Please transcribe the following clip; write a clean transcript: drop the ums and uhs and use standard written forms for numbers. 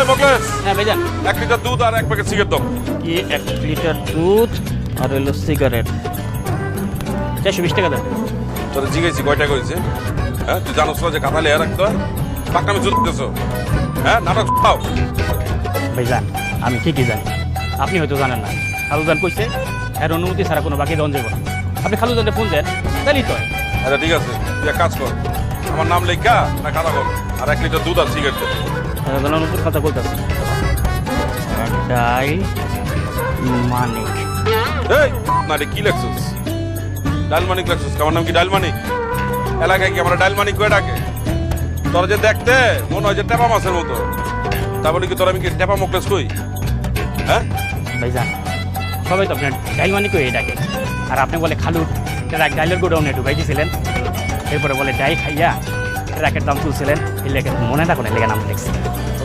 ওই মোকলেশ, হ্যাঁ ভাইজান। 1 লিটার দুধ আর 1 প্যাকেট সিগারেট দাও। কি 1 লিটার দুধ আর হইলো সিগারেট, 420 টাকা দেন। তোরা জিজ্ঞেসি কয় টাকা হয়েছে? হ্যাঁ, তুই জানোস না যে খাতা লেয়া রাখতে হয়? পাকনামি চলতেছো, হ্যাঁ? নাটক খাও। ভাইজান আমি ঠিকই জানি, আপনি হয়তো জানেন না। খালুজান কইছে এর অনুমতি ছাড়া কোনো বাকি দেওয়া যাবে না। আপনি খালুজানকে ফোন দেন, তাহলেই তো হয়। আচ্ছা ঠিক আছে, তুই এক কাজ কর, আমার নাম লেখা না খাতা কর, আর 1 লিটার দুধ আর সিগারেট দে। উপর কথা বলতেছে ডাইল মানিক। এই না রে, কি লেখছিস? ডাইল মানিক লেখছিস? আমার নাম কি ডাইল মানিক? এলাকায় কি আমরা ডাইল মানিক করে ডাকে? তোরা যে দেখতে মনে হয় যে টেপা মাছের মতো, তারপরে কি তোরা আমি কি টেপা মোকলেশ কই? হ্যাঁ ভাইজান সবাই তো আপনার ডাইল মানিক হয়ে ডাকে, আর আপনি বলে খালু ট্রাক ডাইলের গোডাউনে ঢুকাই দিয়েছিলেন, এরপরে বলে ডাই খাইয়া ট্রাকের দাম তুলছিলেন, এই লেগে মনে না কোনো লেগে নাম লিখছিলেন।